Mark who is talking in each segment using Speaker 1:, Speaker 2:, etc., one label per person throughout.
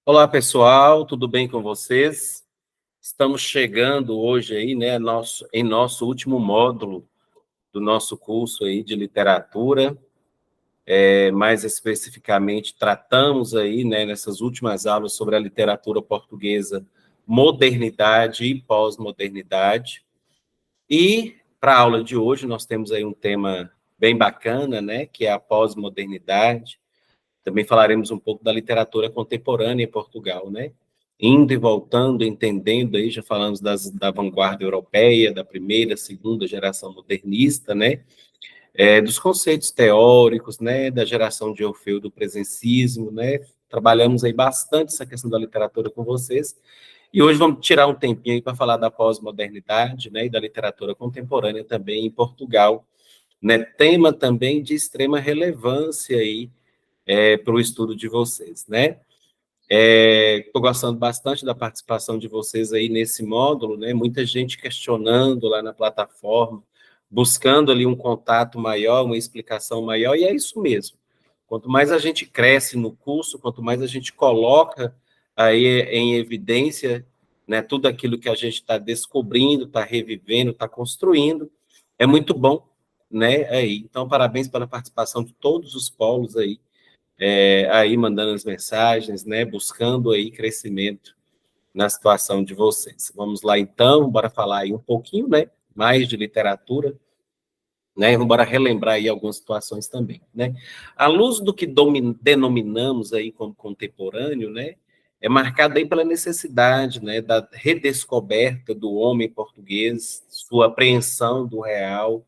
Speaker 1: Olá, pessoal, tudo bem com vocês? Estamos chegando hoje aí, né, em nosso último módulo do nosso curso aí de literatura. Mais especificamente, tratamos aí, né, nessas últimas aulas sobre a literatura portuguesa, modernidade e pós-modernidade. E para a aula de hoje nós temos aí um tema bem bacana, né, que é a pós-modernidade. Também falaremos um pouco da literatura contemporânea em Portugal, né? Indo e voltando, entendendo aí, já falamos da vanguarda europeia, da primeira, segunda geração modernista, né? Dos conceitos teóricos, né? Da geração de Orfeu do presencismo, né? Trabalhamos aí bastante essa questão da literatura com vocês. E hoje vamos tirar um tempinho aí para falar da pós-modernidade, né? E da literatura contemporânea também em Portugal, né? Tema também de extrema relevância aí para o estudo de vocês, né? Estou gostando bastante da participação de vocês aí nesse módulo, né? Muita gente questionando lá na plataforma, buscando ali um contato maior, uma explicação maior, e é isso mesmo. Quanto mais a gente cresce no curso, quanto mais a gente coloca aí em evidência, né, tudo aquilo que a gente está descobrindo, está revivendo, está construindo, é muito bom, né? Aí, então, parabéns pela participação de todos os polos aí mandando as mensagens, né, buscando aí crescimento na situação de vocês. Vamos lá então, bora falar aí um pouquinho, né, mais de literatura, né, vamos bora relembrar aí algumas situações também, né. À luz do que denominamos aí como contemporâneo, né, é marcado aí pela necessidade, né, da redescoberta do homem português, sua apreensão do real,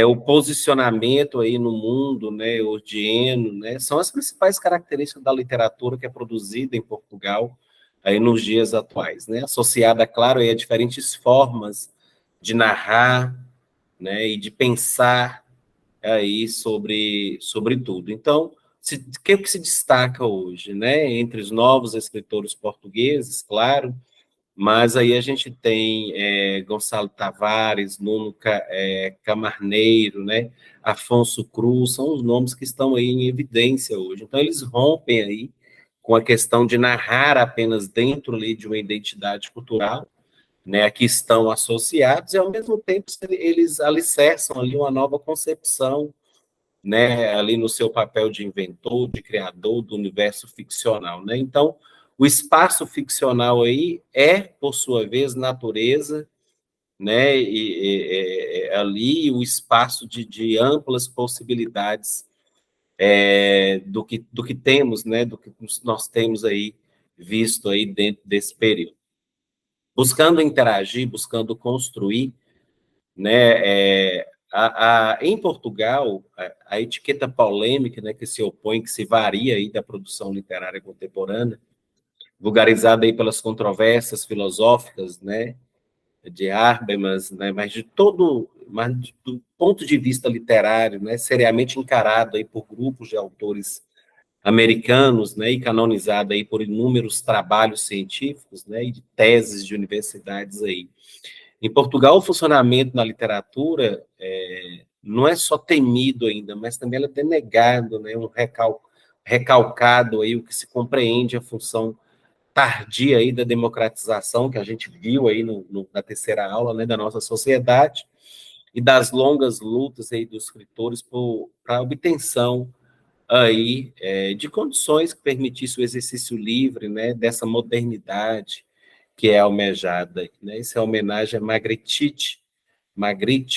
Speaker 1: o posicionamento aí no mundo, né, odieno, né, são as principais características da literatura que é produzida em Portugal aí nos dias atuais, né, associada, claro, aí a diferentes formas de narrar, né, e de pensar aí sobre tudo. Então, o que se destaca hoje, né, entre os novos escritores portugueses, claro, mas aí a gente tem Gonçalo Tavares, Nuno Camarneiro, né? Afonso Cruz, são os nomes que estão aí em evidência hoje. Então, eles rompem aí com a questão de narrar apenas dentro ali de uma identidade cultural, né, a que estão associados, e ao mesmo tempo eles alicerçam ali uma nova concepção, né, ali no seu papel de inventor, de criador do universo ficcional, né? Então, o espaço ficcional aí é, por sua vez, natureza, né, ali o espaço de amplas possibilidades do que temos, né, do que nós temos aí visto aí dentro desse período. Buscando interagir, buscando construir, né, em Portugal, a etiqueta polêmica, né, que se opõe, que se varia aí da produção literária contemporânea, vulgarizada aí pelas controvérsias filosóficas, né, de Habermas, né, mas do ponto de vista literário, né, seriamente encarado aí por grupos de autores americanos, né, e canonizado aí por inúmeros trabalhos científicos, né, e de teses de universidades aí. Em Portugal, o funcionamento na literatura não é só temido ainda, mas também é denegado, né, recalcado aí o que se compreende a função tardia aí da democratização que a gente viu aí na terceira aula, né, da nossa sociedade e das longas lutas aí dos escritores para a obtenção aí de condições que permitissem o exercício livre, né, dessa modernidade que é almejada, né? Isso é homenagem a Magritte,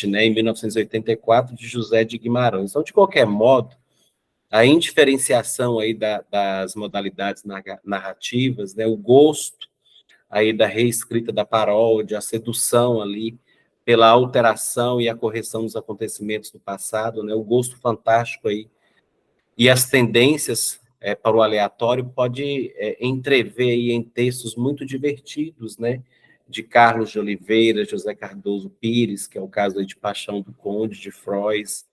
Speaker 1: né, em 1984, de José de Guimarães. Então, de qualquer modo, a indiferenciação aí das modalidades narrativas, né, o gosto aí da reescrita da paródia, a sedução ali pela alteração e a correção dos acontecimentos do passado, né, o gosto fantástico aí e as tendências para o aleatório pode entrever aí em textos muito divertidos, né, de Carlos de Oliveira, José Cardoso Pires, que é o caso aí de Paixão do Conde, de Frois,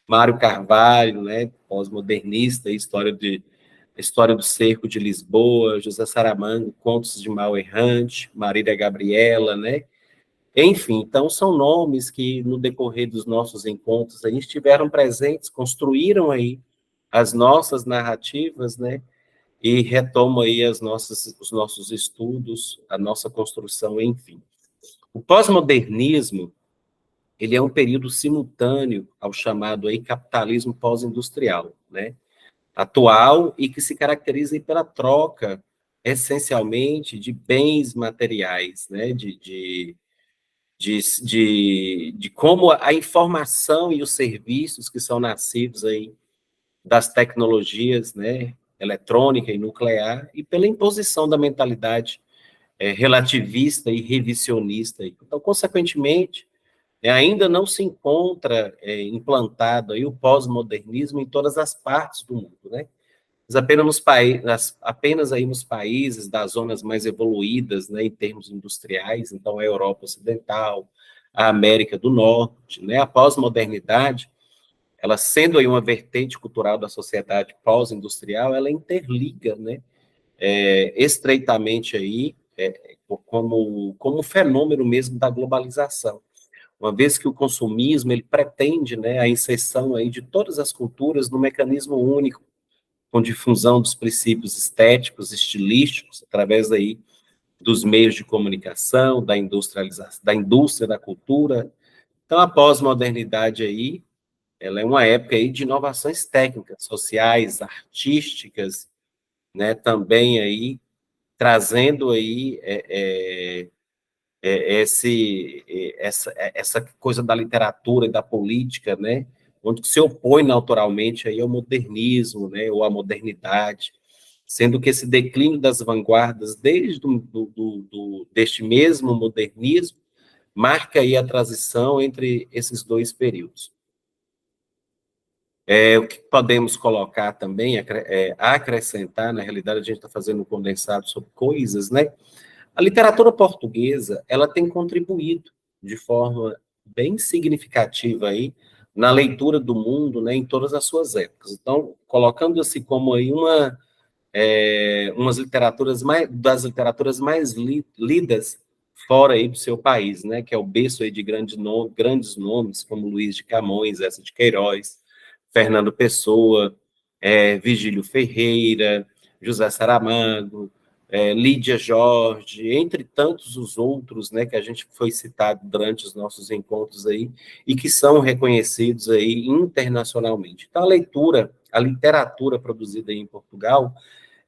Speaker 1: Mário Carvalho, né, pós-modernista, história do Cerco de Lisboa, José Saramago, Contos de Mal Errante, Marília Gabriela, né, enfim, então são nomes que no decorrer dos nossos encontros aí estiveram presentes, construíram aí as nossas narrativas, né? e retomo aí os nossos estudos, a nossa construção, enfim. O pós-modernismo, ele é um período simultâneo ao chamado aí capitalismo pós-industrial, né? Atual e que se caracteriza aí pela troca, essencialmente, de bens materiais, né? De como a informação e os serviços que são nascidos aí das tecnologias, né? Eletrônica e nuclear, e pela imposição da mentalidade relativista e revisionista. Então, consequentemente, ainda não se encontra implantado aí o pós-modernismo em todas as partes do mundo, né? Mas apenas aí nos países das zonas mais evoluídas, né, em termos industriais, então a Europa Ocidental, a América do Norte, né? A pós-modernidade, ela sendo aí uma vertente cultural da sociedade pós-industrial, ela interliga, né, estreitamente aí, como fenômeno mesmo da globalização. Uma vez que o consumismo, ele pretende, né, a inserção aí de todas as culturas no mecanismo único, com difusão dos princípios estéticos, estilísticos, através aí dos meios de comunicação, da industrialização, da indústria da cultura. Então, a pós-modernidade aí, ela é uma época aí de inovações técnicas, sociais, artísticas, né, também aí trazendo aí essa coisa da literatura e da política, né, onde se opõe naturalmente aí ao modernismo, né, ou à modernidade, sendo que esse declínio das vanguardas desde deste mesmo modernismo marca aí a transição entre esses dois períodos. O que podemos colocar também, acrescentar, na realidade a gente está fazendo um condensado sobre coisas, né? A literatura portuguesa, ela tem contribuído de forma bem significativa aí na leitura do mundo, né, em todas as suas épocas. Então, colocando-se como aí umas das literaturas mais lidas fora aí do seu país, né, que é o berço aí de grandes nomes, como Luiz de Camões, Eça de Queiroz, Fernando Pessoa, Virgílio Ferreira, José Saramago, Lídia Jorge, entre tantos os outros, né, que a gente foi citado durante os nossos encontros aí, e que são reconhecidos aí internacionalmente. Então, a literatura produzida aí em Portugal,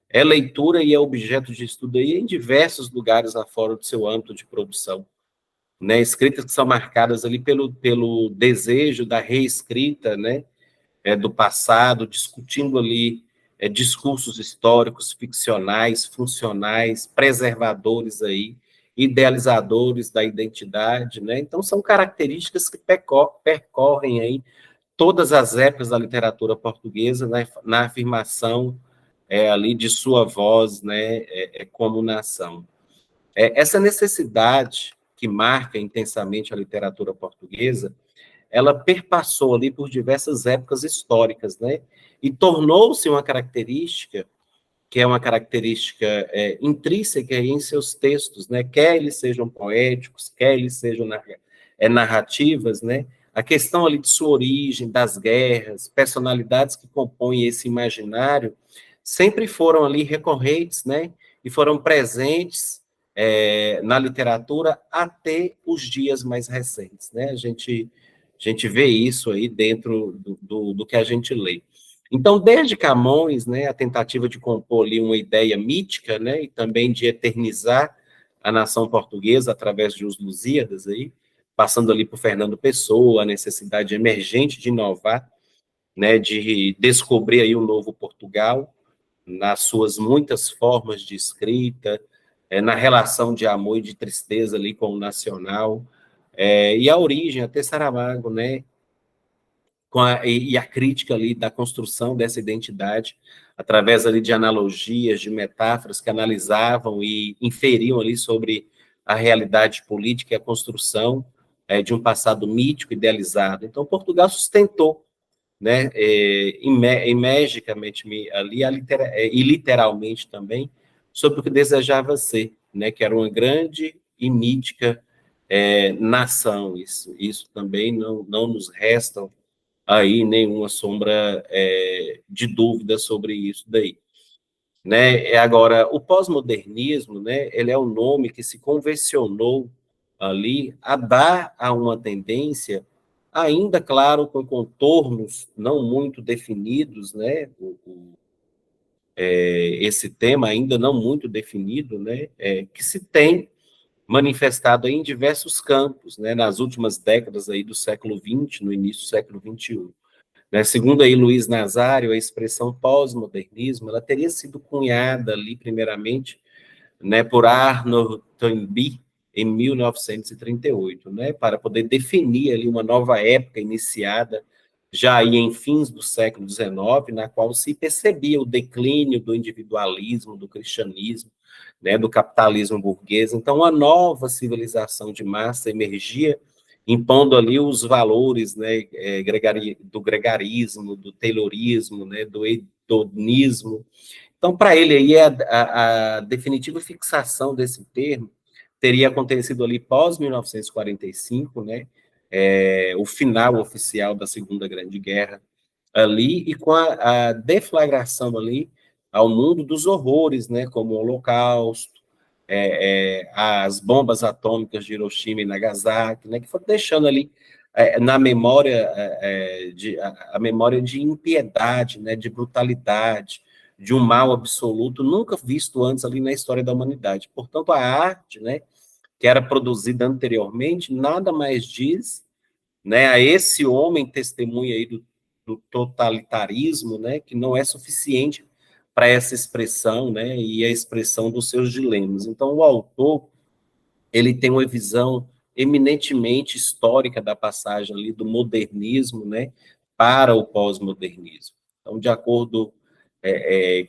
Speaker 1: é leitura e é objeto de estudo aí em diversos lugares lá fora do seu âmbito de produção, né, escritas que são marcadas ali pelo desejo da reescrita, né, do passado, discutindo ali discursos históricos, ficcionais, funcionais, preservadores aí, idealizadores da identidade, né? Então são características que percorrem aí todas as épocas da literatura portuguesa, né, na afirmação ali de sua voz, né, como nação. Essa necessidade que marca intensamente a literatura portuguesa, ela perpassou ali por diversas épocas históricas, né? E tornou-se uma característica, que é uma característica intrínseca em seus textos, né? Quer eles sejam poéticos, quer eles sejam narrativas, né? A questão ali de sua origem, das guerras, personalidades que compõem esse imaginário, sempre foram ali recorrentes, né? E foram presentes na literatura até os dias mais recentes, né? A gente vê isso aí dentro do que a gente lê. Então, desde Camões, né, a tentativa de compor ali uma ideia mítica, né, e também de eternizar a nação portuguesa através de Os Lusíadas, aí, passando ali por Fernando Pessoa, a necessidade emergente de inovar, né, de descobrir aí o novo Portugal, nas suas muitas formas de escrita, na relação de amor e de tristeza ali com o nacional, e a origem, até Saramago, né, e a crítica ali da construção dessa identidade, através ali de analogias, de metáforas que analisavam e inferiam ali sobre a realidade política e a construção de um passado mítico, idealizado. Então, Portugal sustentou, né, imagicamente ali, e literalmente também, sobre o que desejava ser, né, que era uma grande e mítica nação. Isso também não nos resta aí nenhuma sombra de dúvida sobre isso daí. né? Agora, o pós-modernismo, né, ele é o nome que se convencionou ali a dar a uma tendência, ainda, claro, com contornos não muito definidos, né? Esse tema ainda não muito definido, né? Que se tem manifestado aí em diversos campos, né? Nas últimas décadas aí do século XX, no início do século XXI. Né? Segundo aí Luiz Nazário, a expressão pós-modernismo, ela teria sido cunhada ali, primeiramente, né, por Arnold Toynbee, em 1938, né, para poder definir ali uma nova época iniciada já aí em fins do século XIX, na qual se percebia o declínio do individualismo, do cristianismo, né, do capitalismo burguês. Então, uma nova civilização de massa emergia, impondo ali os valores, né, do gregarismo, do taylorismo, né, do hedonismo. Então, para ele, aí, a definitiva fixação desse termo teria acontecido ali pós-1945, né? O final oficial da Segunda Grande Guerra ali, e com a deflagração ali ao mundo dos horrores, né? Como o Holocausto, as bombas atômicas de Hiroshima e Nagasaki, né? Que foram deixando ali na memória a memória de impiedade, né? De brutalidade, de um mal absoluto nunca visto antes ali na história da humanidade. Portanto, a arte, né, que era produzida anteriormente, nada mais diz, né, a esse homem testemunha aí do totalitarismo, né, que não é suficiente para essa expressão, né, e a expressão dos seus dilemas. Então, o autor, ele tem uma visão eminentemente histórica da passagem ali do modernismo, né, para o pós-modernismo. Então, de acordo,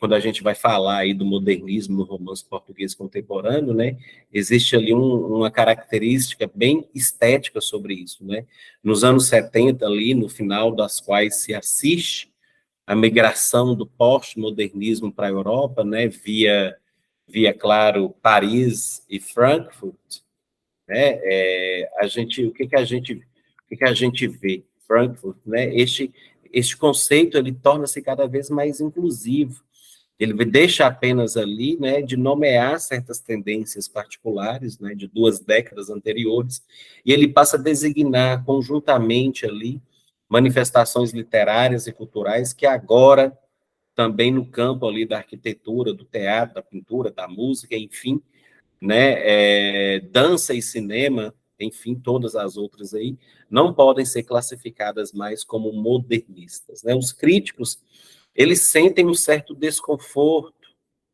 Speaker 1: quando a gente vai falar aí do modernismo no romance português contemporâneo, né, existe ali uma característica bem estética sobre isso, né. Nos anos 70 ali, no final das quais se assiste a migração do pós-modernismo para a Europa, né, via, claro, Paris e Frankfurt, né? O que a gente vê? Frankfurt, né? Este conceito ele torna-se cada vez mais inclusivo. Ele deixa apenas ali, né, de nomear certas tendências particulares, né, de 2 décadas anteriores, e ele passa a designar conjuntamente ali manifestações literárias e culturais que agora também no campo ali da arquitetura, do teatro, da pintura, da música, enfim, né, dança e cinema, enfim, todas as outras aí, não podem ser classificadas mais como modernistas, né? Os críticos, eles sentem um certo desconforto,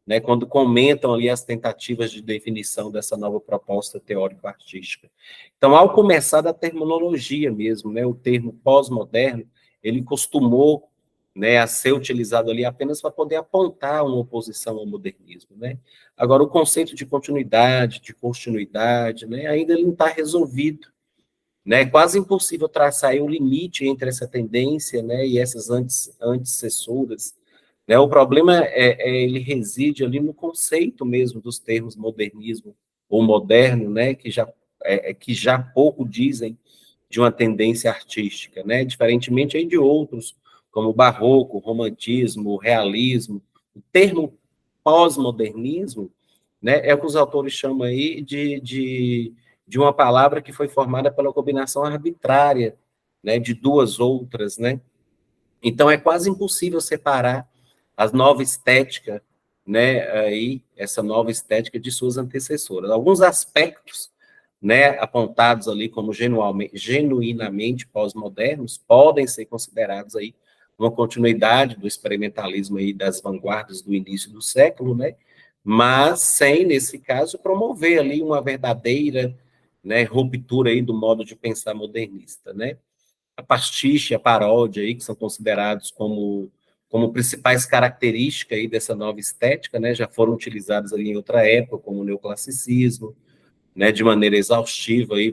Speaker 1: né, quando comentam ali as tentativas de definição dessa nova proposta teórico-artística. Então, ao começar da terminologia mesmo, né, o termo pós-moderno, ele costumou, né, a ser utilizado ali apenas para poder apontar uma oposição ao modernismo, né? Agora, o conceito de continuidade, de continuidade, né, ainda ele não está resolvido, né? É quase impossível traçar aí um limite entre essa tendência, né, e essas antecessoras, né? O problema ele reside ali no conceito mesmo dos termos modernismo ou moderno, né, que já pouco dizem de uma tendência artística, né? Diferentemente aí de outros, como o barroco, o romantismo, o realismo. O termo pós-modernismo, né, é o que os autores chamam aí de uma palavra que foi formada pela combinação arbitrária, né, de duas outras, né? Então é quase impossível separar a nova estética, né, aí essa nova estética de suas antecessoras. Alguns aspectos, né, apontados ali como genuinamente pós-modernos podem ser considerados aí uma continuidade do experimentalismo aí das vanguardas do início do século, né? Mas sem, nesse caso, promover ali uma verdadeira, né, ruptura aí do modo de pensar modernista, né? A pastiche, a paródia aí, que são considerados como principais características aí dessa nova estética, né, já foram utilizados ali em outra época, como o neoclassicismo, né, de maneira exaustiva aí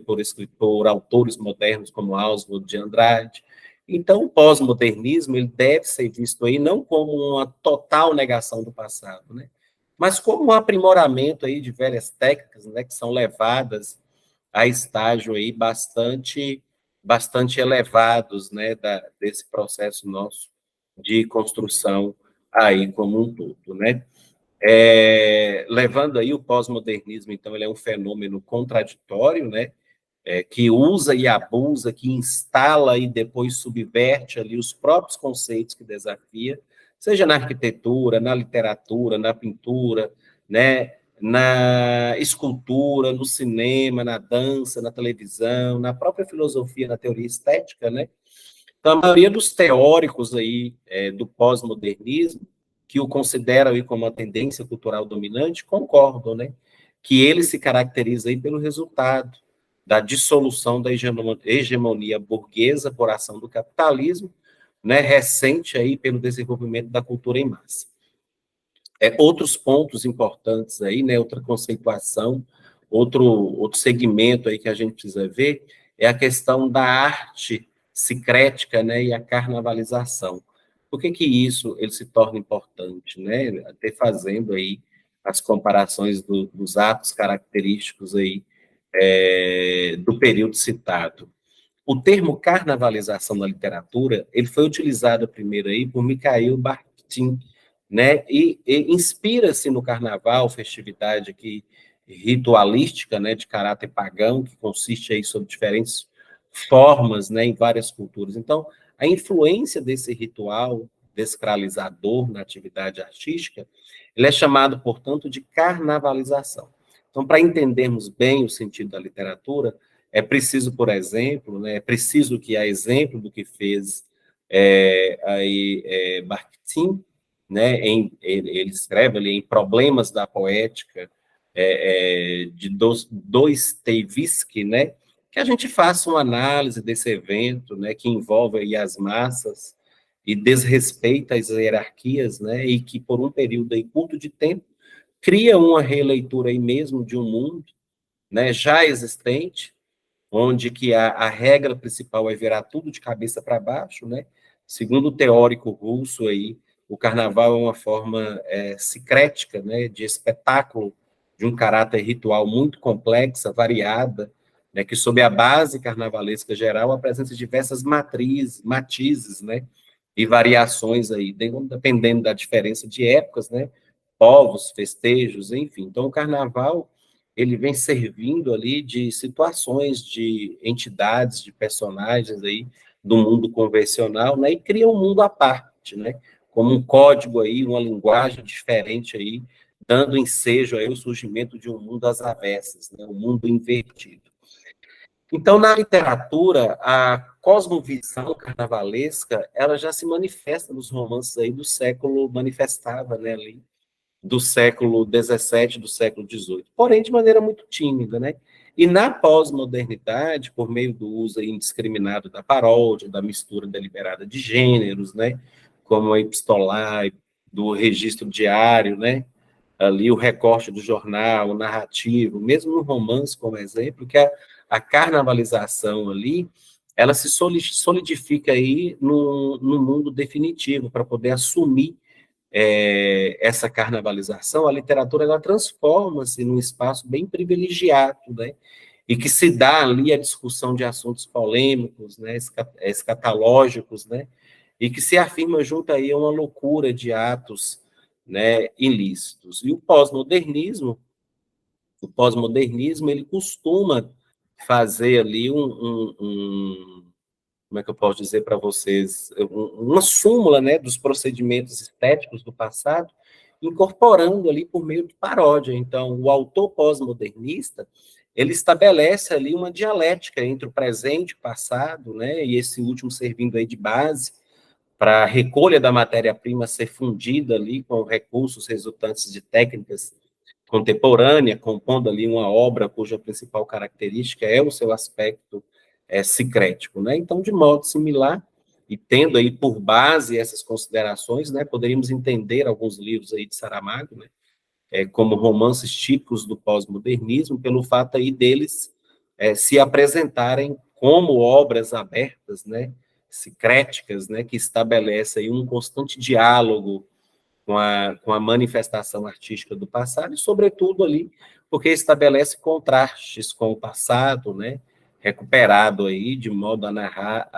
Speaker 1: por autores modernos como Oswald de Andrade. Então, o pós-modernismo ele deve ser visto aí não como uma total negação do passado, né, mas como um aprimoramento aí de velhas técnicas, né, que são levadas a estágio aí bastante elevados, né, desse processo nosso de construção aí como um todo, né? Levando aí o pós-modernismo, então, ele é um fenômeno contraditório, né? Que usa e abusa, que instala e depois subverte ali os próprios conceitos que desafia, seja na arquitetura, na literatura, na pintura, né, na escultura, no cinema, na dança, na televisão, na própria filosofia, na teoria estética, né? Então, a maioria dos teóricos aí do pós-modernismo, que o consideram aí como uma tendência cultural dominante, concordam, né? Que ele se caracteriza aí pelo resultado da dissolução da hegemonia burguesa por ação do capitalismo, né, recente aí pelo desenvolvimento da cultura em massa. Outros pontos importantes aí, né, outra conceituação, outro segmento aí que a gente precisa ver é a questão da arte sicrética, né, e a carnavalização. Por que que isso ele se torna importante, né? Até fazendo aí as comparações dos atos característicos aí do período citado. O termo carnavalização na literatura, ele foi utilizado primeiro aí por Mikhail Bakhtin, né? E inspira-se no carnaval, festividade aqui ritualística, né, de caráter pagão, que consiste aí sob diferentes formas, né, em várias culturas. Então, a influência desse ritual descralizador na atividade artística, ele é chamado, portanto, de carnavalização. Então, para entendermos bem o sentido da literatura, é preciso, por exemplo, né, é preciso que, a exemplo do que fez Bakhtin, né, ele escreve ali em Problemas da Poética, de Dostoiévski, né, que a gente faça uma análise desse evento, né, que envolve aí as massas e desrespeita as hierarquias, né, e que por um período aí curto de tempo cria uma releitura aí mesmo de um mundo, né, já existente, onde que a regra principal é virar tudo de cabeça para baixo, né? Segundo o teórico russo aí, o carnaval é uma forma sicrética, né, de espetáculo de um caráter ritual muito complexa, variada, né, que sob a base carnavalesca geral apresenta diversas matizes, né, e variações aí, dependendo da diferença de épocas, né, povos, festejos, enfim. Então, o carnaval ele vem servindo ali de situações, de entidades, de personagens aí do mundo convencional, né, e cria um mundo à parte, né, como um código aí, uma linguagem diferente aí, dando ensejo aí o surgimento de um mundo às avessas, né, um mundo invertido. Então, na literatura, a cosmovisão carnavalesca, ela já se manifesta nos romances aí do século, manifestava, né, ali, do século XVII, do século XVIII, porém de maneira muito tímida, né? E na pós-modernidade, por meio do uso indiscriminado da paródia, da mistura deliberada de gêneros, né? Como a epistolar, do registro diário, né? Ali o recorte do jornal, o narrativo, mesmo no romance, como exemplo, que a carnavalização ali, ela se solidifica aí no mundo definitivo, para poder assumir essa carnavalização, a literatura ela transforma-se num espaço bem privilegiado, né? E que se dá ali a discussão de assuntos polêmicos, né? Escatológicos, né? E que se afirma junto aí a uma loucura de atos, né, ilícitos. E o pós-modernismo, ele costuma fazer ali como é que eu posso dizer para vocês, uma súmula, né, dos procedimentos estéticos do passado, incorporando ali por meio de paródia. Então, o autor pós-modernista, ele estabelece ali uma dialética entre o presente e o passado, né, e esse último servindo aí de base para a recolha da matéria-prima ser fundida ali com recursos resultantes de técnicas contemporâneas, compondo ali uma obra cuja principal característica é o seu aspecto sicrético, né? Então, de modo similar, e tendo aí por base essas considerações, né, poderíamos entender alguns livros aí de Saramago, né, como romances típicos do pós-modernismo, pelo fato aí deles se apresentarem como obras abertas, né, sicréticas, né, que estabelecem um constante diálogo com a manifestação artística do passado, e, sobretudo, ali, porque estabelece contrastes com o passado, né, recuperado aí, de modo a narrar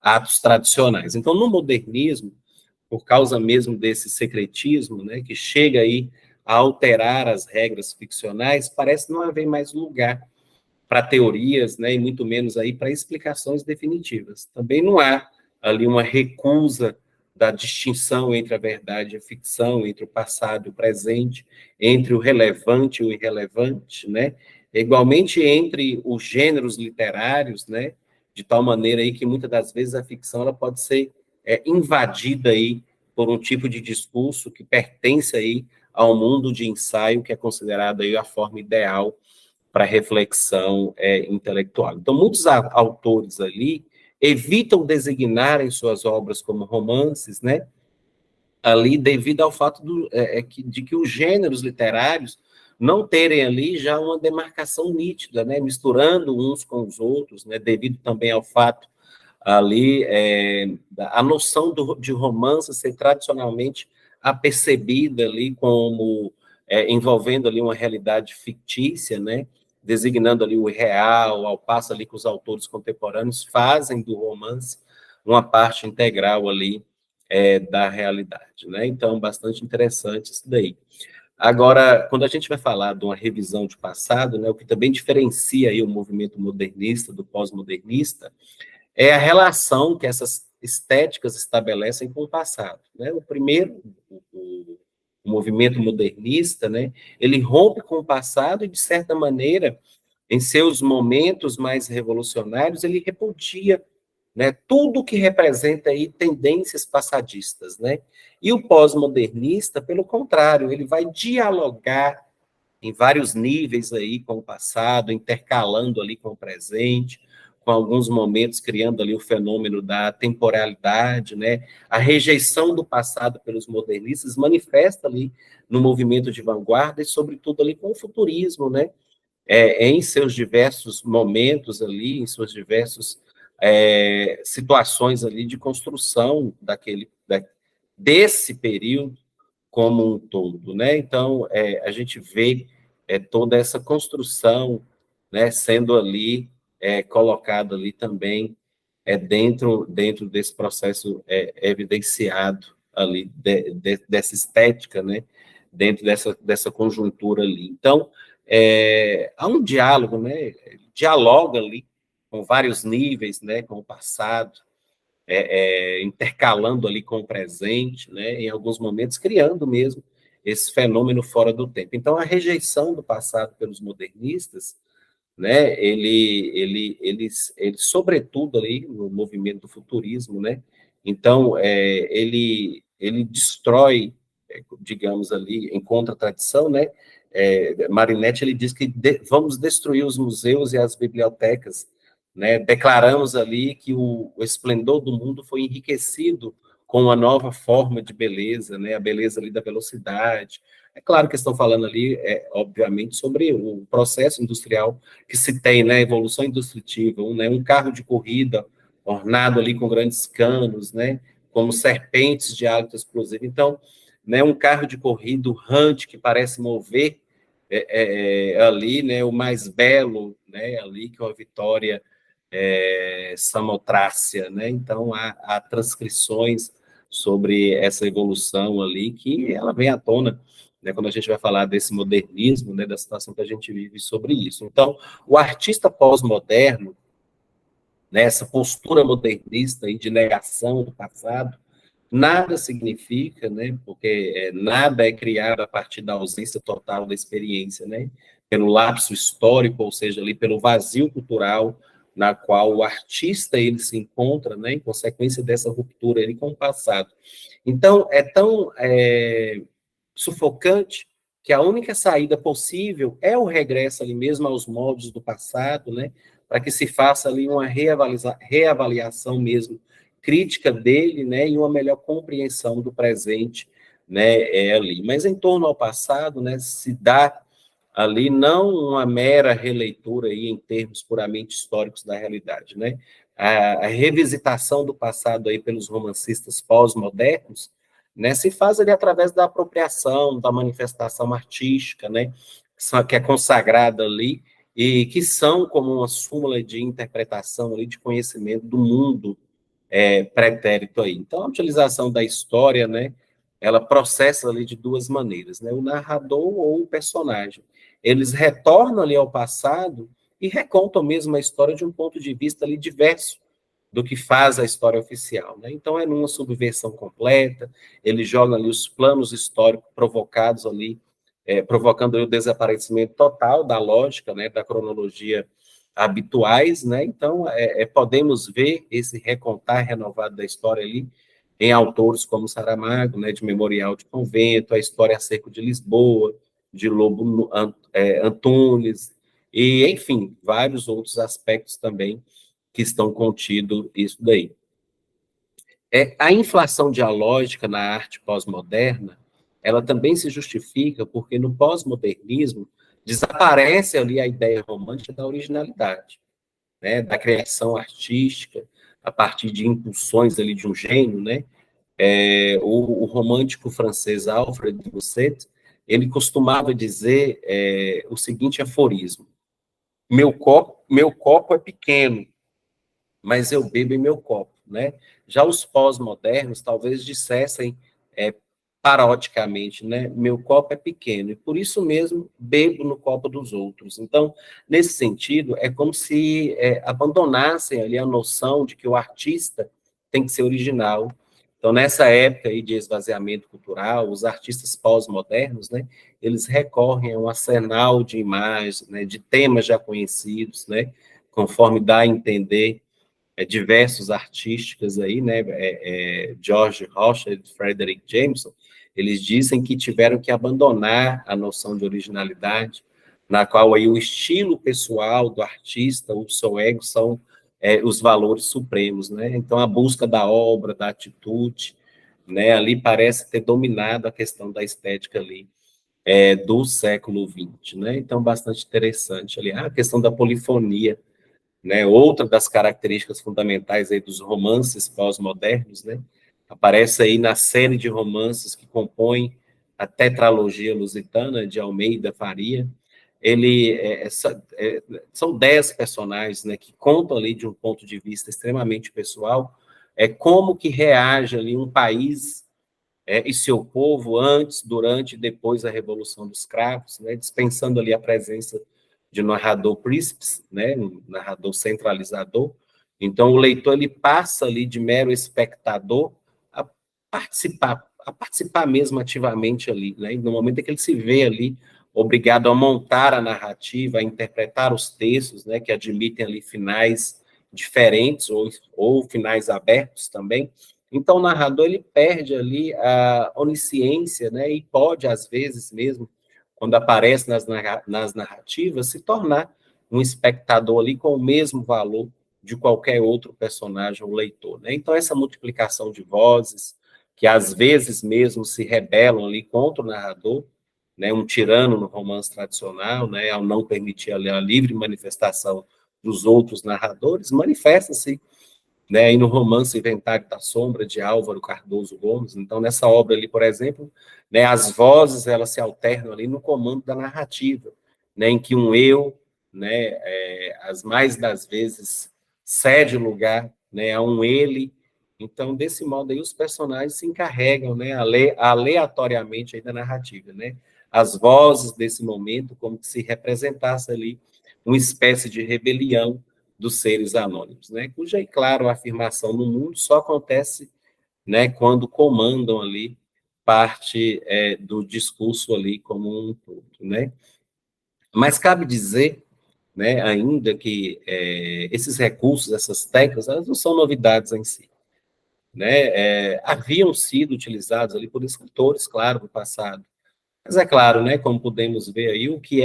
Speaker 1: atos tradicionais. Então, no modernismo, por causa mesmo desse secretismo, né, que chega aí a alterar as regras ficcionais, parece não haver mais lugar para teorias, né, e muito menos aí para explicações definitivas. Também não há ali uma recusa da distinção entre a verdade e a ficção, entre o passado e o presente, entre o relevante e o irrelevante, né? Igualmente entre os gêneros literários, né? De tal maneira aí que muitas das vezes a ficção ela pode ser invadida aí por um tipo de discurso que pertence aí ao mundo de ensaio que é considerado aí a forma ideal para reflexão intelectual. Então, muitos autores ali evitam designar em suas obras como romances, né? Ali devido ao fato de que os gêneros literários não terem ali já uma demarcação nítida, né? Misturando uns com os outros, né? Devido também ao fato ali a noção de romance ser tradicionalmente apercebida ali como envolvendo ali uma realidade fictícia, né? Designando ali o real, ao passo ali que os autores contemporâneos fazem do romance uma parte integral ali da realidade, né? Então, bastante interessante isso daí. Agora, quando a gente vai falar de uma revisão de passado, né, o que também diferencia aí o movimento modernista do pós-modernista é a relação que essas estéticas estabelecem com o passado, né? O primeiro, o movimento modernista, né, ele rompe com o passado e, de certa maneira, em seus momentos mais revolucionários, ele repudia, né, tudo que representa aí tendências passadistas, né? E o pós-modernista, pelo contrário, ele vai dialogar em vários níveis aí com o passado, intercalando ali com o presente, com alguns momentos criando ali o fenômeno da temporalidade, né? A rejeição do passado pelos modernistas manifesta ali no movimento de vanguarda e, sobretudo, ali com o futurismo, né? Em seus diversos momentos ali, em suas diversas situações ali de construção desse período como um todo, né? Então, a gente vê toda essa construção, né, sendo ali colocada ali também dentro desse processo evidenciado ali dessa estética, né? Dentro dessa conjuntura ali. Então, há um diálogo, né? Dialoga ali com vários níveis, né? Com o passado, intercalando ali com o presente, né, em alguns momentos, criando mesmo esse fenômeno fora do tempo. Então, a rejeição do passado pelos modernistas, né, ele sobretudo ali no movimento do futurismo, né, então, ele destrói, digamos ali, em contratradição, né, Marinetti, ele diz que vamos destruir os museus e as bibliotecas, né? Declaramos ali que o esplendor do mundo foi enriquecido com uma nova forma de beleza, né? A beleza ali da velocidade. É claro que estão falando ali, obviamente, sobre o processo industrial que se tem, né? A evolução industritiva, né? Um carro de corrida ornado ali com grandes canos, né? Como serpentes de hálito explosivo. Então, né? Um carro de corrida urrante que parece mover ali, né? O mais belo, né? Ali que é uma vitória Samotrácia, né? Então, há transcrições sobre essa evolução ali, que ela vem à tona, né, quando a gente vai falar desse modernismo, né, da situação que a gente vive sobre isso. Então, o artista pós-moderno, né, essa postura modernista aí de negação do passado, nada significa, né, porque nada é criado a partir da ausência total da experiência, né, pelo lapso histórico, ou seja, ali pelo vazio cultural na qual o artista ele se encontra, né, em consequência dessa ruptura ele com o passado. Então, é tão sufocante que a única saída possível é o regresso ali mesmo aos moldes do passado, né, para que se faça ali uma reavaliação mesmo crítica dele, né, e uma melhor compreensão do presente, né, ali. Mas em torno ao passado, né, se dá ali não uma mera releitura aí em termos puramente históricos da realidade, né? A revisitação do passado aí pelos romancistas pós-modernos, né, se faz ali através da apropriação, da manifestação artística, né, que é consagrada ali e que são como uma súmula de interpretação ali de conhecimento do mundo, pretérito aí. Então, a utilização da história, né, ela processa ali de duas maneiras, né, o narrador ou o personagem. Eles retornam ali ao passado e recontam mesmo a história de um ponto de vista ali diverso do que faz a história oficial, né? Então, é numa subversão completa, ele joga ali os planos históricos provocados ali, provocando ali o desaparecimento total da lógica, né, da cronologia habituais, né? Então, podemos ver esse recontar renovado da história ali em autores como Saramago, né, de Memorial de Convento, a história acerca de Lisboa, de Lobo Antunes, e, enfim, vários outros aspectos também que estão contidos isso daí. A inflação dialógica na arte pós-moderna, ela também se justifica porque no pós-modernismo desaparece ali a ideia romântica da originalidade, né, da criação artística a partir de impulsões ali de um gênio, né? O romântico francês Alfred de Musset, ele costumava dizer o seguinte aforismo: meu copo é pequeno, mas eu bebo em meu copo, né? Já os pós-modernos talvez dissessem parodicamente, né? Meu copo é pequeno e por isso mesmo bebo no copo dos outros. Então, nesse sentido, é como se abandonassem ali a noção de que o artista tem que ser original. Então, nessa época aí de esvaziamento cultural, os artistas pós-modernos, né? Eles recorrem a um arsenal de imagens, né? De temas já conhecidos, né? Conforme dá a entender diversos artísticos aí, né, George Rocha e Frederick Jameson, eles dizem que tiveram que abandonar a noção de originalidade, na qual aí o estilo pessoal do artista, o seu ego, são os valores supremos, né? Então, a busca da obra, da atitude, né, ali parece ter dominado a questão da estética ali, do século XX, né? Então, bastante interessante ali. A questão da polifonia, né? Outra das características fundamentais aí dos romances pós-modernos, né? Aparece aí na série de romances que compõem a tetralogia lusitana de Almeida Faria. Ele são 10 personagens, né, que contam ali de um ponto de vista extremamente pessoal, como que reage ali um país e seu povo antes, durante e depois da Revolução dos Cravos, né, dispensando ali a presença de narrador príncipes, né, um narrador centralizador. Então, o leitor ele passa ali de mero espectador a participar mesmo ativamente ali, né, e no momento em que ele se vê ali obrigado a montar a narrativa, a interpretar os textos, né, que admitem ali finais diferentes ou finais abertos também. Então, o narrador ele perde ali a onisciência, né, e pode, às vezes mesmo, quando aparece nas narrativas, se tornar um espectador ali com o mesmo valor de qualquer outro personagem ou leitor, né? Então, essa multiplicação de vozes, que às vezes mesmo se rebelam ali contra o narrador, né, um tirano no romance tradicional, né, ao não permitir ali a livre manifestação dos outros narradores, manifesta-se, né, aí no romance Inventário da Sombra, de Álvaro Cardoso Gomes. Então, nessa obra ali, por exemplo, né, as vozes, elas se alternam ali no comando da narrativa, né, em que um eu, né, as mais das vezes, cede lugar, né, a um ele. Então, desse modo aí, os personagens se encarregam, né, aleatoriamente aí da narrativa, né, as vozes desse momento, como se representasse ali uma espécie de rebelião dos seres anônimos, né? Cuja, é claro, a afirmação no mundo só acontece, né, quando comandam ali parte do discurso ali como um todo, né? Mas cabe dizer, né, ainda que esses recursos, essas técnicas, elas não são novidades em si, né? Haviam sido utilizados ali por escritores, claro, no passado. Mas é claro, né, como podemos ver aí, o que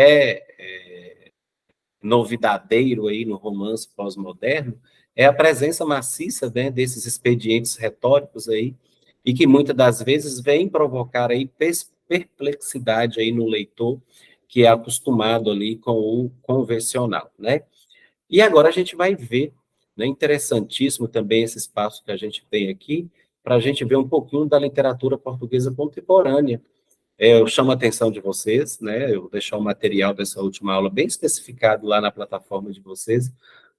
Speaker 1: novidadeiro aí no romance pós-moderno é a presença maciça, né, desses expedientes retóricos aí, e que muitas das vezes vêm provocar aí perplexidade aí no leitor, que é acostumado ali com o convencional, né? E agora a gente vai ver, né, interessantíssimo também esse espaço que a gente tem aqui, para a gente ver um pouquinho da literatura portuguesa contemporânea. Eu chamo a atenção de vocês, né? Eu vou deixar o material dessa última aula bem especificado lá na plataforma de vocês,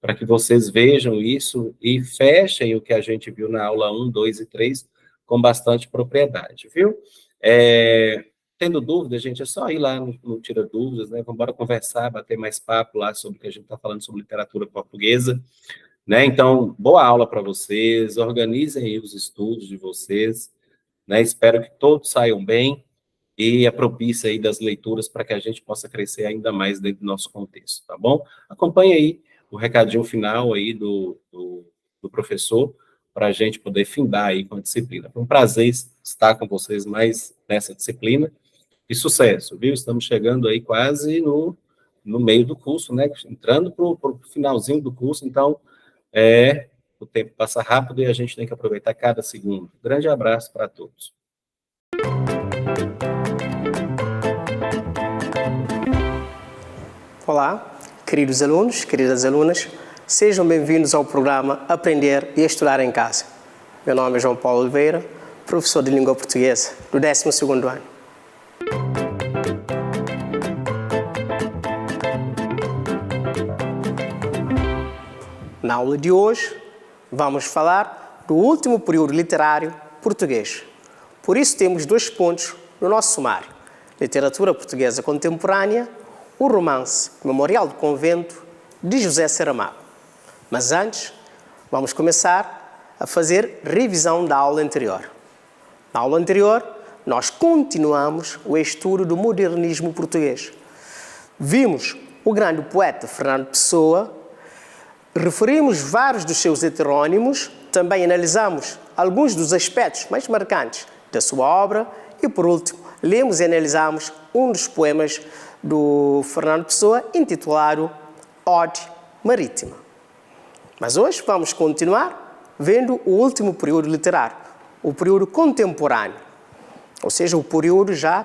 Speaker 1: para que vocês vejam isso e fechem o que a gente viu na aula 1, 2 e 3 com bastante propriedade, viu? Tendo dúvida, gente, é só ir lá no Tira Dúvidas, né? Vamos embora conversar, bater mais papo lá sobre o que a gente está falando sobre literatura portuguesa, né? Então, boa aula para vocês, organizem aí os estudos de vocês, né? Espero que todos saiam bem e apropiem aí das leituras para que a gente possa crescer ainda mais dentro do nosso contexto, tá bom? Acompanhe aí o recadinho final aí do professor, para a gente poder findar aí com a disciplina. Foi um prazer estar com vocês mais nessa disciplina, e sucesso, viu? Estamos chegando aí quase no meio do curso, né? Entrando para o finalzinho do curso, então, o tempo passa rápido e a gente tem que aproveitar cada segundo. Grande abraço para todos.
Speaker 2: Olá, queridos alunos, queridas alunas, sejam bem-vindos ao programa Aprender e Estudar em Casa. Meu nome é João Paulo Oliveira, professor de língua portuguesa do 12º ano. Na aula de hoje, vamos falar do último período literário português. Por isso, temos 2 pontos no nosso sumário: literatura portuguesa contemporânea, o romance Memorial do Convento, de José Saramago. Mas antes, vamos começar a fazer revisão da aula anterior. Na aula anterior, nós continuamos o estudo do modernismo português. Vimos o grande poeta Fernando Pessoa, referimos vários dos seus heterônimos, também analisamos alguns dos aspectos mais marcantes da sua obra e, por último, lemos e analisamos um dos poemas do Fernando Pessoa, intitulado Ode Marítima. Mas hoje vamos continuar vendo o último período literário, o período contemporâneo, ou seja, o período já,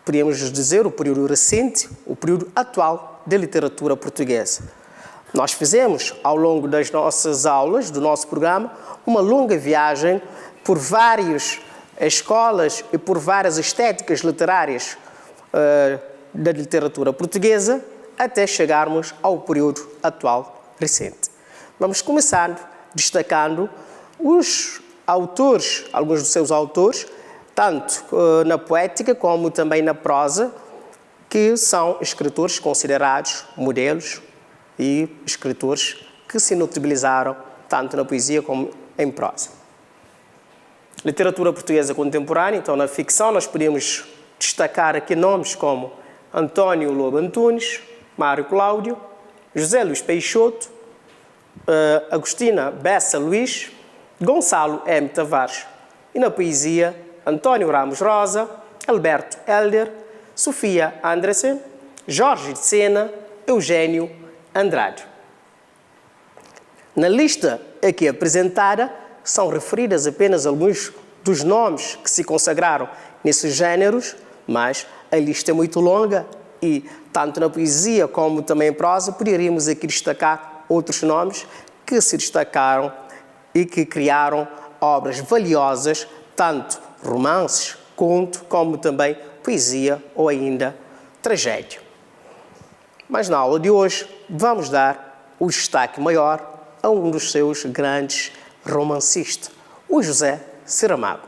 Speaker 2: podemos dizer, o período recente, o período atual da literatura portuguesa. Nós fizemos, ao longo das nossas aulas, do nosso programa, uma longa viagem por várias escolas e por várias estéticas literárias da literatura portuguesa, até chegarmos ao período atual recente. Vamos começando destacando os autores, alguns dos seus autores, tanto na poética como também na prosa, que são escritores considerados modelos e escritores que se notabilizaram tanto na poesia como em prosa. Literatura portuguesa contemporânea, então na ficção nós podemos destacar aqui nomes como António Lobo Antunes, Mário Cláudio, José Luís Peixoto, Agostina Bessa Luís, Gonçalo M. Tavares. E na poesia, António Ramos Rosa, Alberto Helder, Sofia Andressen, Jorge de Sena, Eugênio Andrade. Na lista aqui apresentada, são referidas apenas alguns dos nomes que se consagraram nesses gêneros, mas a lista é muito longa e, tanto na poesia como também em prosa, poderíamos aqui destacar outros nomes que se destacaram e que criaram obras valiosas, tanto romances, conto, como também poesia ou ainda tragédia. Mas na aula de hoje vamos dar o destaque maior a um dos seus grandes romancistas, o José Saramago.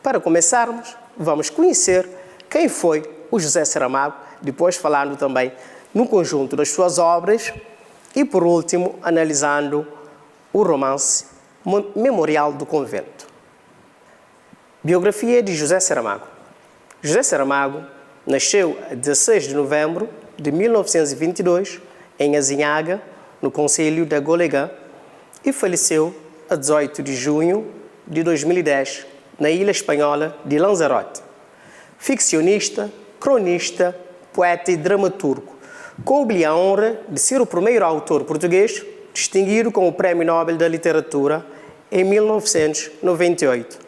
Speaker 2: Para começarmos, vamos conhecer quem foi o José Saramago, depois falando também no conjunto das suas obras e, por último, analisando o romance Memorial do Convento. Biografia de José Saramago. José Saramago nasceu a 16 de novembro de 1922 em Azinhaga, no concelho da Golegã, e faleceu a 18 de junho de 2010 na ilha espanhola de Lanzarote. Ficcionista, cronista, poeta e dramaturgo. Coube-lhe a honra de ser o primeiro autor português distinguido com o Prémio Nobel da Literatura em 1998,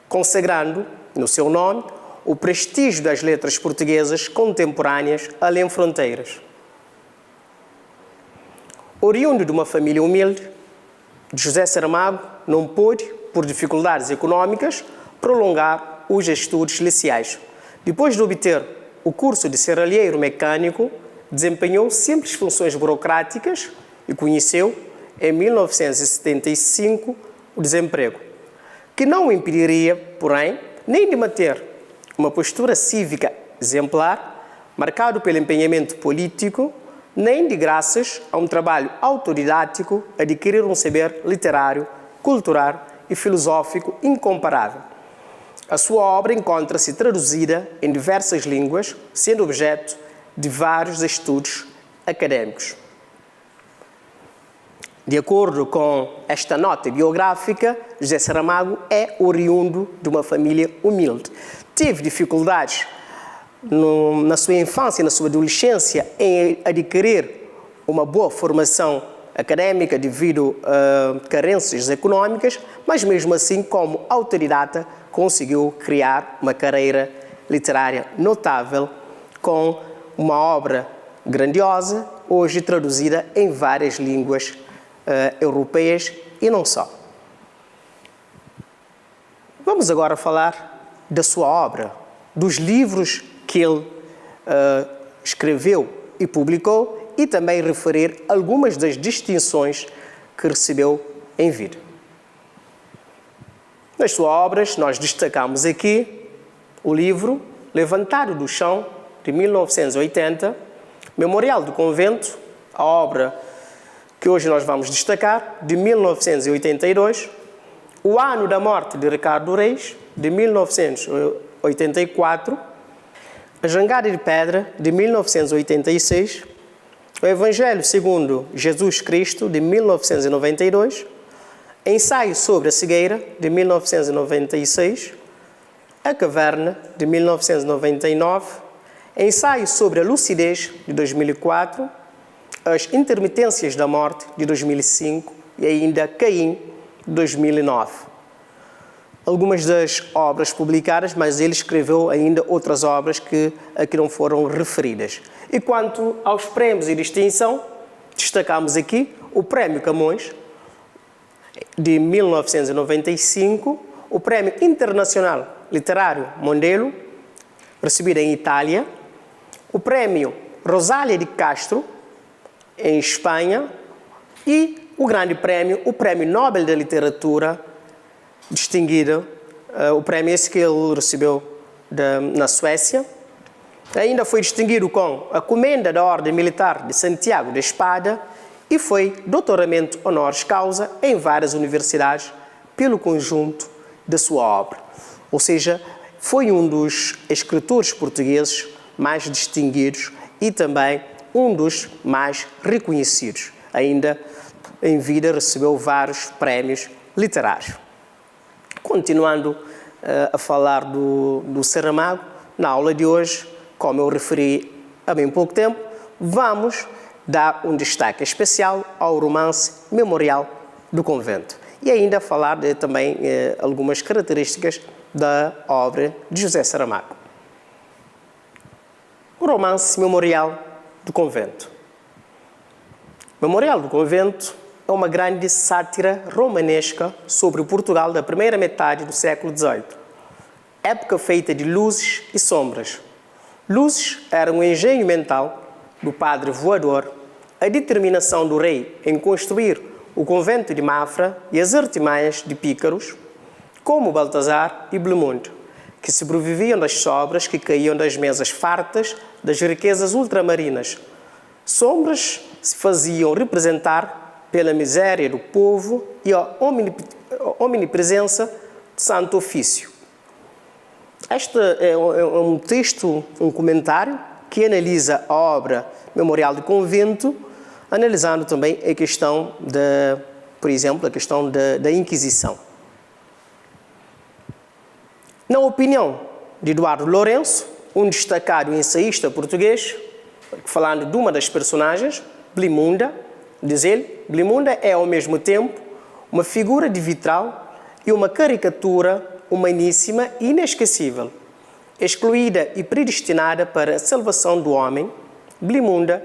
Speaker 2: consagrando, no seu nome, o prestígio das letras portuguesas contemporâneas além fronteiras. Oriundo de uma família humilde, José Saramago não pôde, por dificuldades econômicas, prolongar os estudos liceais. Depois de obter o curso de serralheiro mecânico, desempenhou simples funções burocráticas e conheceu, em 1975, o desemprego, que não o impediria, porém, nem de manter uma postura cívica exemplar, marcado pelo empenhamento político, nem de graças a um trabalho autodidático, adquirir um saber literário, cultural e filosófico incomparável. A sua obra encontra-se traduzida em diversas línguas, sendo objeto de vários estudos acadêmicos. De acordo com esta nota biográfica, José Saramago é oriundo de uma família humilde. Teve dificuldades na sua infância e na sua adolescência em adquirir uma boa formação académica devido a carências econômicas, mas mesmo assim, como autodidata, conseguiu criar uma carreira literária notável com uma obra grandiosa, hoje traduzida em várias línguas europeias e não só. Vamos agora falar da sua obra, dos livros que ele escreveu e publicou e também referir algumas das distinções que recebeu em vida. Nas suas obras, nós destacamos aqui o livro Levantado do Chão, de 1980, Memorial do Convento, a obra que hoje nós vamos destacar, de 1982, O Ano da Morte de Ricardo Reis, de 1984, A Jangada de Pedra, de 1986, O Evangelho segundo Jesus Cristo, de 1992, Ensaio sobre a Cegueira, de 1996, A Caverna, de 1999, Ensaio sobre a Lucidez, de 2004, As Intermitências da Morte, de 2005 e ainda Caim, de 2009. Algumas das obras publicadas, mas ele escreveu ainda outras obras que aqui não foram referidas. E quanto aos prémios e distinção, destacamos aqui o Prémio Camões, de 1995, o Prémio Internacional Literário Mondelo, recebido em Itália, o Prémio Rosália de Castro, em Espanha, e o grande prémio, o Prémio Nobel da Literatura, distinguido, o prémio esse que ele recebeu na Suécia. Ainda foi distinguido com a Comenda da Ordem Militar de Santiago da Espada e foi doutoramento honoris causa em várias universidades pelo conjunto da sua obra. Ou seja, foi um dos escritores portugueses mais distinguidos e também um dos mais reconhecidos. Ainda em vida recebeu vários prémios literários. Continuando a falar do Saramago, na aula de hoje, como eu referi há bem pouco tempo, vamos dar um destaque especial ao romance Memorial do Convento e ainda falar também algumas características da obra de José Saramago. O romance Memorial do Convento. Memorial do Convento é uma grande sátira romanesca sobre o Portugal da primeira metade do século XVIII, época feita de luzes e sombras. Luzes era um engenho mental do padre voador, a determinação do rei em construir o convento de Mafra e as artimanhas de pícaros, como Baltazar e Blemundo, que sobreviviam das sobras que caíam das mesas fartas das riquezas ultramarinas. Sombras se faziam representar pela miséria do povo e a omnipresença do Santo Ofício. Este é um texto, um comentário que analisa a obra Memorial do Convento, analisando também a questão por exemplo, a questão da Inquisição. Na opinião de Eduardo Lourenço, um destacado ensaísta português, falando de uma das personagens, Blimunda, diz ele, Blimunda é ao mesmo tempo uma figura de vitral e uma caricatura humaníssima e inesquecível. Excluída e predestinada para a salvação do homem, Blimunda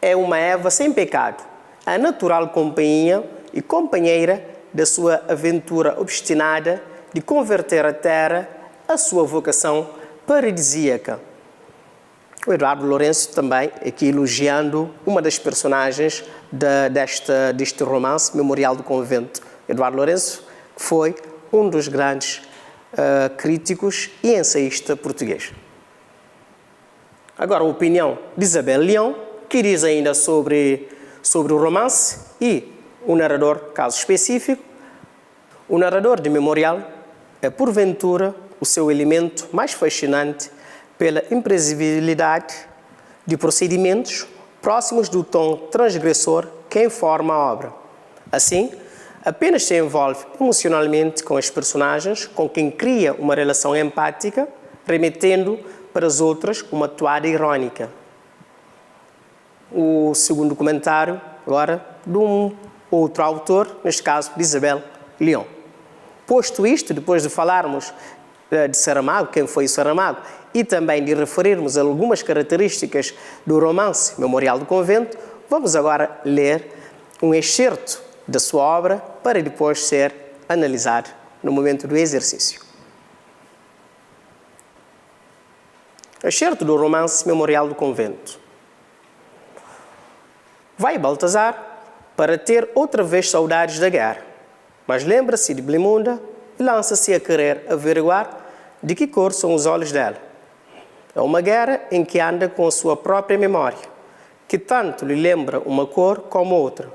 Speaker 2: é uma Eva sem pecado, a natural companhia e companheira da sua aventura obstinada de converter a terra à sua vocação paradisíaca. O Eduardo Lourenço também, aqui elogiando uma das personagens deste romance, Memorial do Convento. Eduardo Lourenço foi um dos grandes críticos e ensaísta português. Agora, a opinião de Isabel Leão, que diz ainda sobre o romance e o narrador, caso específico. O narrador de Memorial é, porventura, o seu elemento mais fascinante pela imprevisibilidade de procedimentos próximos do tom transgressor que informa a obra. Assim, apenas se envolve emocionalmente com as personagens, com quem cria uma relação empática, remetendo para as outras uma toada irónica. O segundo comentário, agora, de um outro autor, neste caso, de Isabel Leão. Posto isto, depois de falarmos de Saramago, quem foi Saramago, e também de referirmos algumas características do romance Memorial do Convento, vamos agora ler um excerto da sua obra para depois ser analisado no momento do exercício. Excerto do romance Memorial do Convento. Vai Baltazar para ter outra vez saudades da guerra, mas lembra-se de Blimunda e lança-se a querer averiguar de que cor são os olhos dela. É uma guerra em que anda com a sua própria memória, que tanto lhe lembra uma cor como outra.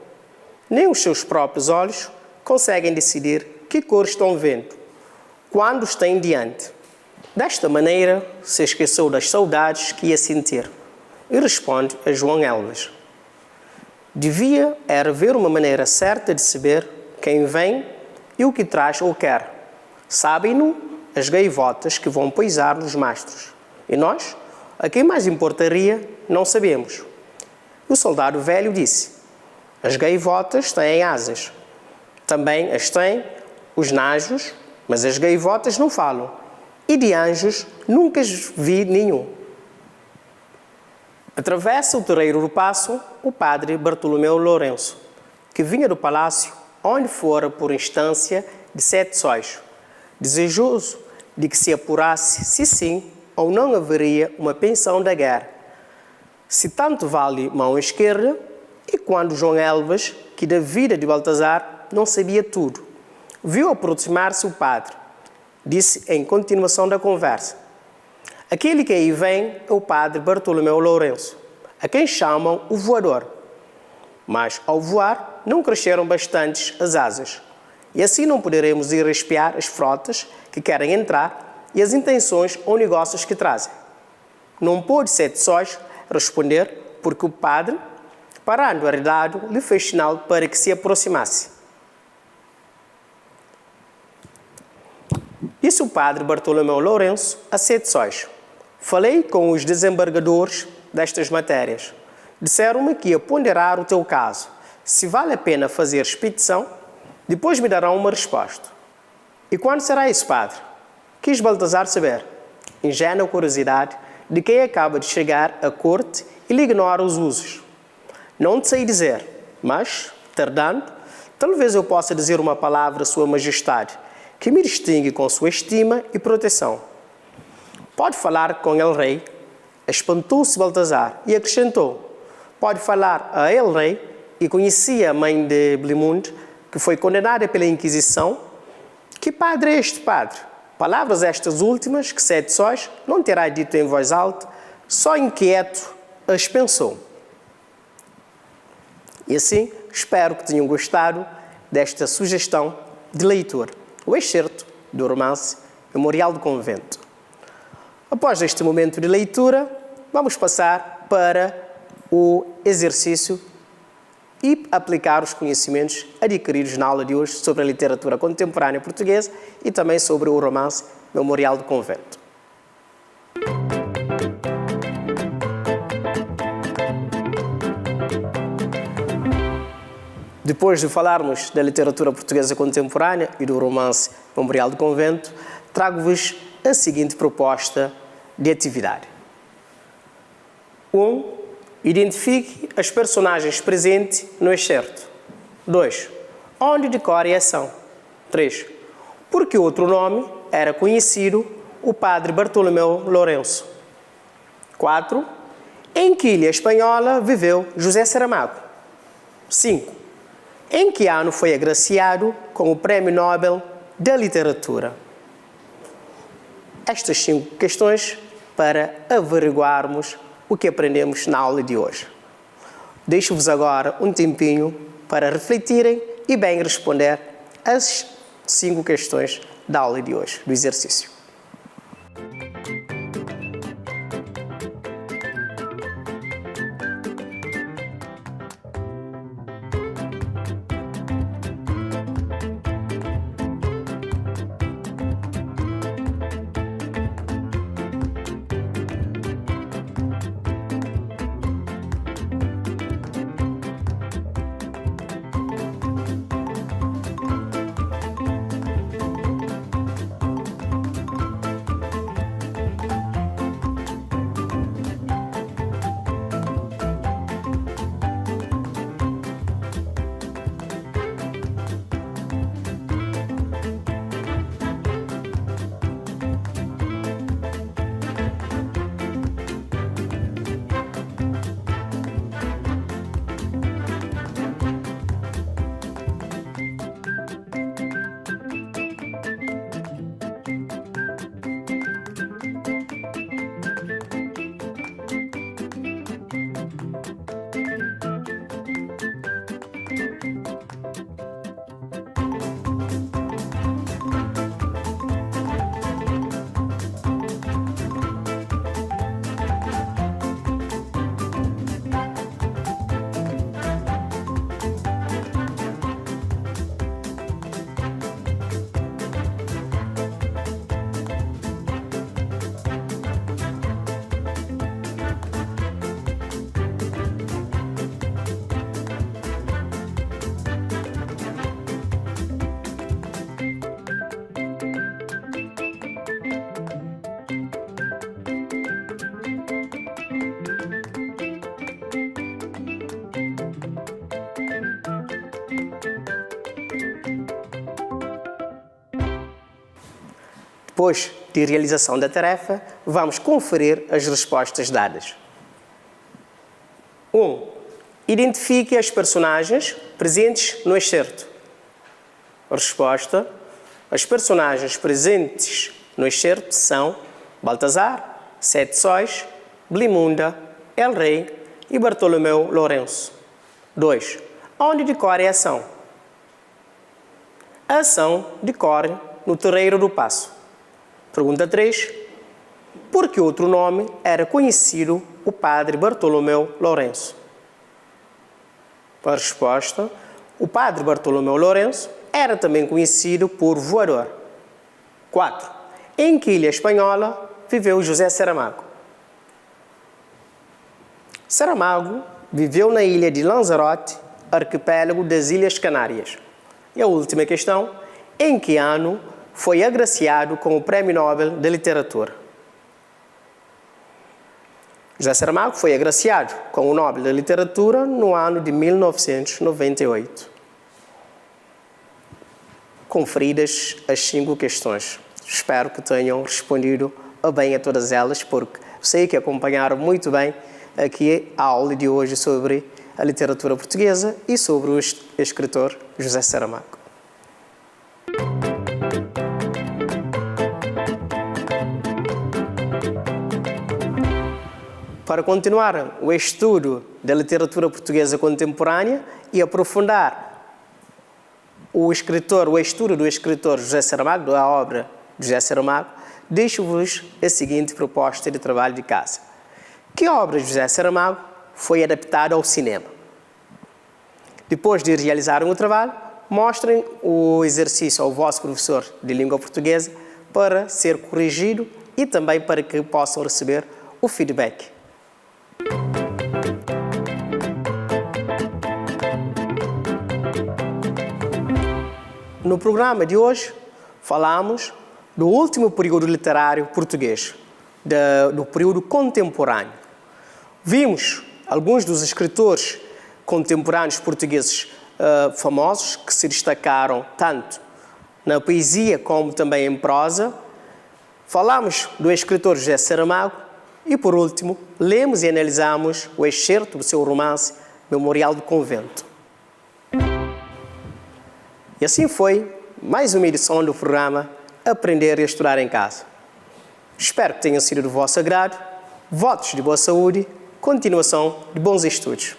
Speaker 2: Nem os seus próprios olhos conseguem decidir que cor estão vendo, quando os têm diante. Desta maneira, se esqueceu das saudades que ia sentir e responde a João Elvas. Devia era ver uma maneira certa de saber quem vem e o que traz ou quer. Sabem-no as gaivotas que vão poisar nos mastros. E nós, a quem mais importaria, não sabemos. O soldado velho disse: as gaivotas têm asas. Também as têm os najos, mas as gaivotas não falam. E de anjos nunca vi nenhum. Atravessa o terreiro do Paço o padre Bartolomeu Lourenço, que vinha do palácio onde fora por instância de Sete Sóis, desejoso de que se apurasse se sim ou não haveria uma pensão da guerra, se tanto vale mão esquerda, e quando João Elvas, que da vida de Baltazar não sabia tudo, viu aproximar-se o padre, disse em continuação da conversa: aquele que aí vem é o padre Bartolomeu Lourenço, a quem chamam o voador. Mas, ao voar, não cresceram bastantes as asas, e assim não poderemos ir espiar as frotas que querem entrar e as intenções ou negócios que trazem. Não pôde Sete Sóis responder, porque o padre, parando arredado, lhe fez sinal para que se aproximasse. Disse o padre Bartolomeu Lourenço a Sete Sóis: falei com os desembargadores destas matérias. Disseram-me que ia ponderar o teu caso. Se vale a pena fazer expedição, depois me darão uma resposta. E quando será isso, padre? Quis Baltazar saber, ingênua curiosidade de quem acaba de chegar à corte e lhe ignora os usos. Não te sei dizer, mas, tardando, talvez eu possa dizer uma palavra a sua majestade, que me distingue com sua estima e proteção. Pode falar com el rei. Espantou-se Baltazar e acrescentou: pode falar a el rei, e conhecia a mãe de Blimund, que foi condenada pela Inquisição. Que padre é este padre? Palavras estas últimas que Sete Sóis não terá dito em voz alta, só inquieto as pensou. E assim, espero que tenham gostado desta sugestão de leitura, o excerto do romance Memorial do Convento. Após este momento de leitura, vamos passar para o exercício e aplicar os conhecimentos adquiridos na aula de hoje sobre a literatura contemporânea portuguesa e também sobre o romance Memorial do Convento. Depois de falarmos da literatura portuguesa contemporânea e do romance Memorial do Convento, trago-vos a seguinte proposta de atividade. 1. Identifique as personagens presentes no excerto. 2. Onde decore a ação. 3. Por que outro nome era conhecido o padre Bartolomeu Lourenço. 4. Em que ilha espanhola viveu José Saramago? 5. Em que ano foi agraciado com o Prémio Nobel da Literatura? Estas 5 questões para averiguarmos o que aprendemos na aula de hoje. Deixo-vos agora um tempinho para refletirem e bem responder as 5 questões da aula de hoje, do exercício. Depois de realização da tarefa, vamos conferir as respostas dadas. 1. Identifique as personagens presentes no excerto. Resposta. As personagens presentes no excerto são Baltazar, Sete Sóis, Blimunda, El Rei e Bartolomeu Lourenço. 2. Onde decorre a ação? A ação decorre no Terreiro do Paço. Pergunta 3. Por que outro nome era conhecido o padre Bartolomeu Lourenço? A resposta. O padre Bartolomeu Lourenço era também conhecido por voador. 4. Em que ilha espanhola viveu José Saramago? Saramago viveu na ilha de Lanzarote, arquipélago das Ilhas Canárias. E a última questão. Em que ano foi agraciado com o Prémio Nobel da Literatura? José Saramago foi agraciado com o Nobel da Literatura no ano de 1998. Conferidas as 5 questões. Espero que tenham respondido bem a todas elas, porque sei que acompanharam muito bem aqui a aula de hoje sobre a literatura portuguesa e sobre o escritor José Saramago. Para continuar o estudo da literatura portuguesa contemporânea e aprofundar o estudo do escritor José Saramago, da obra de José Saramago, deixo-vos a seguinte proposta de trabalho de casa. Que obra de José Saramago foi adaptada ao cinema? Depois de realizarem o trabalho, mostrem o exercício ao vosso professor de língua portuguesa para ser corrigido e também para que possam receber o feedback. No programa de hoje, falamos do último período literário português, do período contemporâneo. Vimos alguns dos escritores contemporâneos portugueses famosos que se destacaram tanto na poesia como também em prosa. Falamos do escritor José Saramago E, por último, lemos e analisamos o excerto do seu romance Memorial do Convento. E assim foi mais uma edição do programa Aprender e Estudar em Casa. Espero que tenha sido do vosso agrado. Votos de boa saúde, continuação de bons estudos.